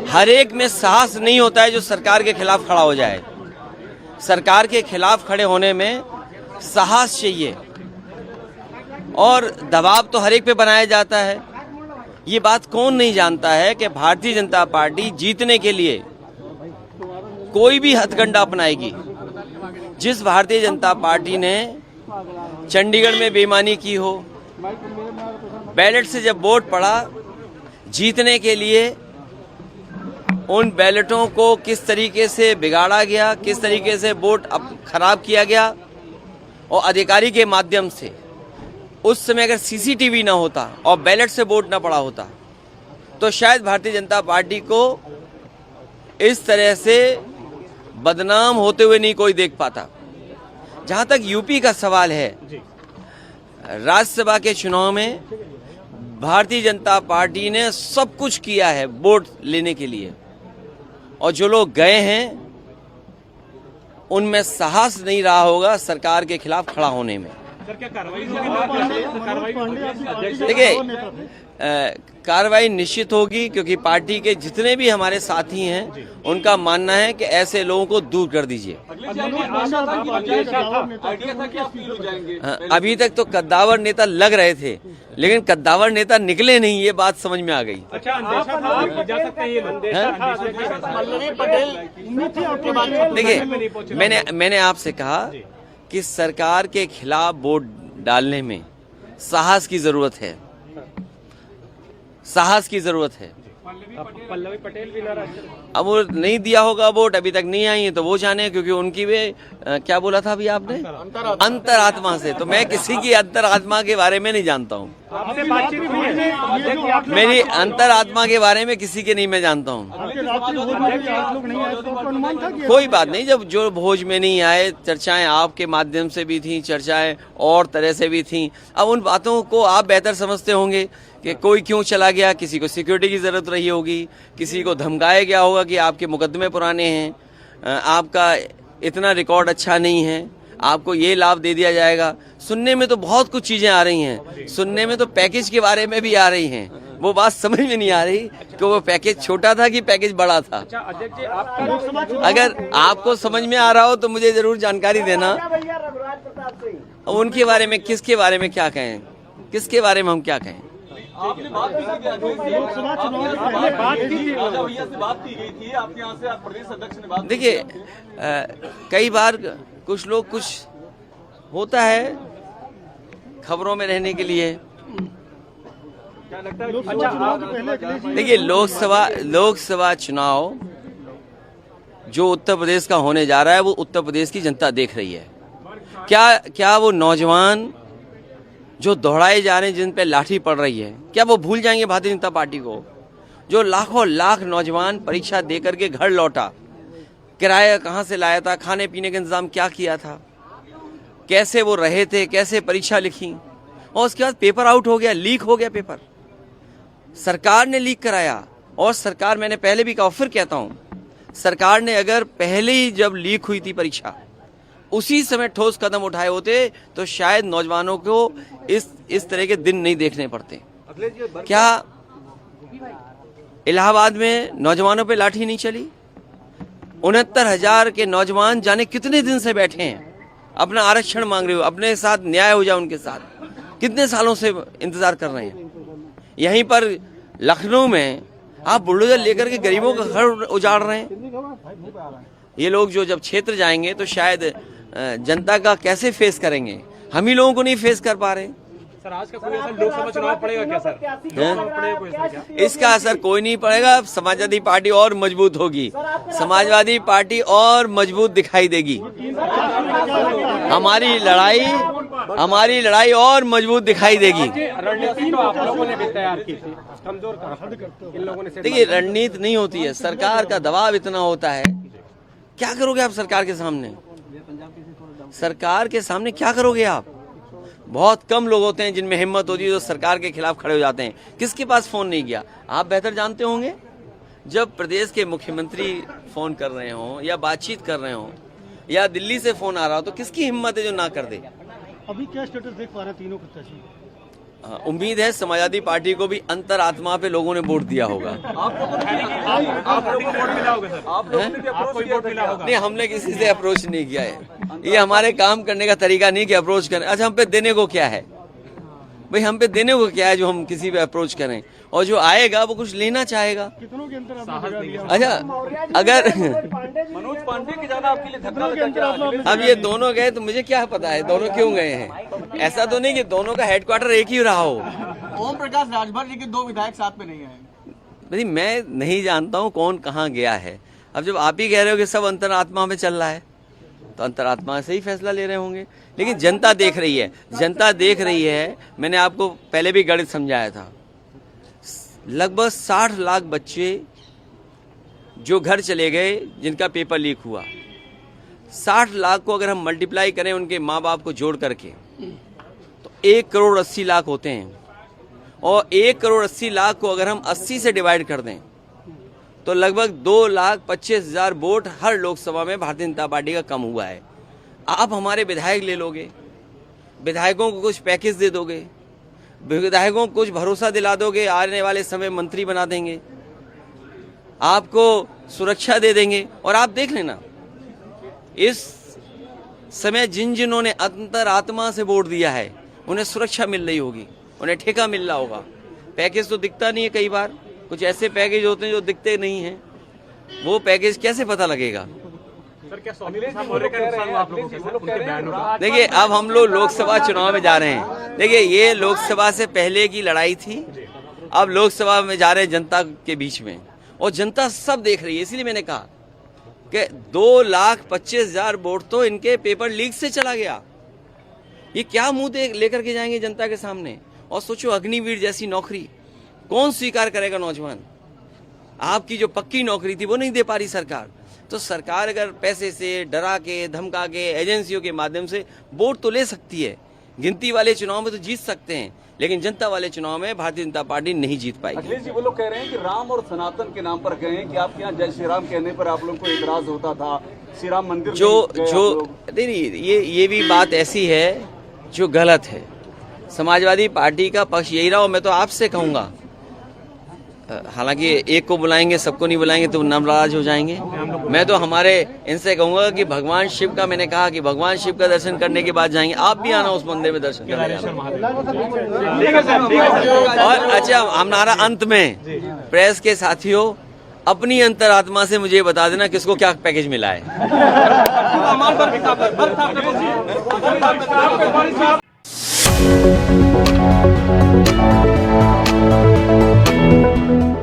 हर एक में साहस नहीं होता है जो सरकार के खिलाफ खड़ा हो जाए। सरकार के खिलाफ खड़े होने में साहस चाहिए और दबाव तो हर एक पे बनाया जाता है। ये बात कौन नहीं जानता है कि भारतीय जनता पार्टी जीतने के लिए कोई भी हथकंडा अपनाएगी। जिस भारतीय जनता पार्टी ने चंडीगढ़ में बेईमानी की हो, बैलेट से जब वोट पड़ा, जीतने के लिए उन बैलेटों को किस तरीके से बिगाड़ा गया, किस तरीके से वोट खराब किया गया, और अधिकारी के माध्यम से उस समय अगर सीसीटीवी ना होता और बैलेट से वोट ना पड़ा होता तो शायद भारतीय जनता पार्टी को इस तरह से बदनाम होते हुए नहीं कोई देख पाता। जहां तक यूपी का सवाल है, राज्यसभा के चुनाव में भारतीय जनता पार्टी ने सब कुछ किया है वोट लेने के लिए, और जो लोग गए हैं उनमें साहस नहीं रहा होगा सरकार के खिलाफ खड़ा होने में। क्या कार्रवाई होगी? देखिए, कार्रवाई निश्चित होगी, क्योंकि पार्टी के जितने भी हमारे साथी हैं उनका मानना है कि ऐसे लोगों को दूर कर दीजिए। अभी तक तो कद्दावर नेता लग रहे थे, लेकिन कद्दावर नेता निकले नहीं, ये बात समझ में आ गई। देखिए, मैंने आपसे कहा कि सरकार के खिलाफ वोट डालने में साहस की जरूरत है, साहस की जरूरत है। पल्लवी पटेल भी नाराज। अब वो नहीं दिया होगा वोट, अभी तक नहीं आई है तो वो जाने, क्योंकि उनकी वे क्या बोला था अभी आपने, अंतरात्मा से। तो मैं किसी की अंतरात्मा के बारे में नहीं जानता हूँ। मेरी अंतरात्मा के बारे में किसी के नहीं मैं जानता हूँ। कोई बात नहीं, जब जो भोज में नहीं आए, चर्चाएं आपके माध्यम से भी थी, चर्चाएं और तरह से भी थी। अब उन बातों को आप बेहतर समझते होंगे कि कोई क्यों चला गया, किसी को सिक्योरिटी की जरूरत रही होगी, किसी को धमकाया गया होगा कि आपके मुकदमे पुराने हैं, आपका इतना रिकॉर्ड अच्छा नहीं है, आपको ये लाभ दे दिया जाएगा। सुनने में तो बहुत कुछ चीजें आ रही हैं, सुनने में तो पैकेज के बारे में भी आ रही हैं। वो बात समझ में नहीं आ रही कि वो पैकेज छोटा था कि पैकेज बड़ा था। अगर आपको समझ में आ रहा हो तो मुझे जरूर जानकारी देना। उनके बारे में, किसके बारे में क्या कहें, किसके बारे में हम क्या कहें। आपने बात लोकसभा चुनाव से बात की गई थी आपके यहाँ से, आप प्रदेश अध्यक्ष ने बात। देखिए, कई बार कुछ लोग, कुछ होता है खबरों में रहने के लिए। देखिए, लोकसभा चुनाव जो उत्तर प्रदेश का होने जा रहा है वो उत्तर प्रदेश की जनता देख रही है। क्या वो नौजवान जो दौड़ाए जा रहे हैं, जिन पे लाठी पड़ रही है, क्या वो भूल जाएंगे भारतीय जनता पार्टी को? जो लाखों लाख नौजवान परीक्षा दे करके घर लौटा, किराया कहाँ से लाया था, खाने पीने का इंतजाम क्या किया था, कैसे वो रहे थे, कैसे परीक्षा लिखी, और उसके बाद पेपर आउट हो गया, लीक हो गया पेपर। सरकार ने लीक कराया, और सरकार, मैंने पहले भी कहा, फिर कहता हूँ, सरकार ने अगर पहले ही जब लीक हुई थी परीक्षा उसी समय ठोस कदम उठाए होते तो शायद नौजवानों को इस तरह के दिन नहीं देखने पड़ते। क्या इलाहाबाद में नौजवानों पे लाठी नहीं चली? 69,000 के नौजवान जाने कितने दिन से बैठे हैं, अपना आरक्षण मांग रहे हो, अपने साथ न्याय हो जाए उनके साथ, कितने सालों से इंतजार कर रहे हैं। यहीं पर लखनऊ में आप बुलडोजर लेकर के गरीबों का घर उजाड़ रहे हैं। ये लोग जो जब क्षेत्र जाएंगे तो शायद जनता का कैसे फेस करेंगे, हम ही लोगों को नहीं फेस कर पा रहे। सर, आज का कोई असर लोकसभा चुनाव पड़ेगा क्या सर? इसका असर कोई नहीं पड़ेगा। समाजवादी पार्टी और मजबूत होगी, समाजवादी पार्टी और मजबूत दिखाई देगी। हमारी लड़ाई और मजबूत दिखाई देगी। रणनीति तो आप लोगों ने भी तैयार की थी, कमजोर इन लोगों ने। देखिए, रणनीति नहीं होती है, सरकार का दबाव इतना होता है। क्या करोगे आप सरकार के सामने? सरकार के सामने क्या करोगे आप? बहुत कम लोग होते हैं जिनमें हिम्मत होती है जो सरकार के खिलाफ खड़े हो जाते हैं। किसके पास फोन नहीं गया? आप बेहतर जानते होंगे। जब प्रदेश के मुख्यमंत्री फोन कर रहे हों या बातचीत कर रहे हों या दिल्ली से फोन आ रहा हो तो किसकी हिम्मत है जो ना कर दे? अभी क्या स्टेटस देख पा रहे हैं तीनों प्रत्याशी? उम्मीद है समाजवादी पार्टी को भी अंतरात्मा पे लोगों ने वोट दिया होगा। आप लोगों को वोट मिला होगा सर? आप लोगों ने भी अप्रोच किया था? नहीं, हमने किसी से अप्रोच नहीं किया है। ये हमारे काम करने का तरीका नहीं कि अप्रोच करें। अच्छा, हम पे देने को क्या है भाई? हम पे देने को क्या है जो हम किसी पे अप्रोच करें? और जो आएगा वो कुछ लेना चाहेगा। अच्छा, अगर मनोज पांडे की ज्यादा आपके लिए धक्का लगा क्या? अब ये दोनों गए तो मुझे क्या पता है दोनों क्यों गए हैं। ऐसा तो नहीं कि दोनों का हेडक्वार्टर एक ही रहा हो। ओम प्रकाश राजभर जी के 2 विधायक साथ में नहीं आए। भाई मैं नहीं जानता हूँ कौन कहाँ गया है। अब जब आप ही कह रहे हो कि सब अंतरात्मा में चल रहा है तो अंतरात्मा से ही फैसला ले रहे होंगे। लेकिन जनता देख रही है, जनता देख रही है। मैंने आपको पहले भी गणित समझाया था। लगभग 60 लाख बच्चे जो घर चले गए जिनका पेपर लीक हुआ, 60 लाख को अगर हम मल्टीप्लाई करें उनके माँ बाप को जोड़ करके तो 1 करोड़ 80 लाख होते हैं। और 1 करोड़ 80 लाख को अगर हम 80 से डिवाइड कर दें तो लगभग 2,25,000 वोट हर लोकसभा में भारतीय जनता पार्टी का कम हुआ है। आप हमारे विधायक ले लोगे, विधायकों को कुछ पैकेज दे दोगे, विधायकों को कुछ भरोसा दिला दोगे, आने वाले समय मंत्री बना देंगे, आपको सुरक्षा दे देंगे। और आप देख लेना इस समय जिन जिन्होंने अंतरात्मा से वोट दिया है उन्हें सुरक्षा मिल रही होगी, उन्हें ठेका मिल रहा होगा। पैकेज तो दिखता नहीं है, कई बार कुछ ऐसे पैकेज होते हैं जो दिखते नहीं हैं। वो पैकेज कैसे पता लगेगा? सर क्या स्वामी साहब मौर्य का नुकसान हुआ आप लोगों के साथ? उनके बयान होगा। देखिए, अब हम लोग लोकसभा चुनाव में जा रहे हैं। देखिए, ये लोकसभा से पहले की लड़ाई थी, अब लोकसभा में जा रहे हैं जनता के बीच में, और जनता सब देख रही है। इसलिए मैंने कहा कि 2,25,000 वोट तो इनके पेपर लीक से चला गया। ये क्या मुंह लेकर के जाएंगे जनता के सामने? और सोचो, अग्निवीर जैसी नौकरी कौन स्वीकार करेगा? नौजवान, आपकी जो पक्की नौकरी थी वो नहीं दे पा रही सरकार। तो सरकार अगर पैसे से, डरा के, धमका के, एजेंसियों के माध्यम से वोट तो ले सकती है। गिनती वाले चुनाव में तो जीत सकते हैं, लेकिन जनता वाले चुनाव में भारतीय जनता पार्टी नहीं जीत पाएगी। अखिलेश जी वो लोग कह रहे हैं कि राम और सनातन के नाम पर गए हैं कि आपके यहाँ जय श्री राम कहने पर आप लोगों को इतराज होता था, श्री राम मंदिर नहीं, ये भी बात ऐसी है जो गलत है। समाजवादी पार्टी का पक्ष यही रहा। और मैं तो आपसे कहूंगा, हालांकि एक को बुलाएंगे, सबको नहीं बुलाएंगे तो नाराज हो जाएंगे। मैं तो हमारे इनसे कहूंगा कि भगवान शिव का, मैंने कहा कि भगवान शिव का दर्शन करने के बाद जाएंगे। आप भी आना उस मंदिर में दर्शन करने। और अच्छा, हमारा अंत में प्रेस के साथियों, अपनी अंतरात्मा से मुझे बता देना किसको क्या पैकेज मिला है।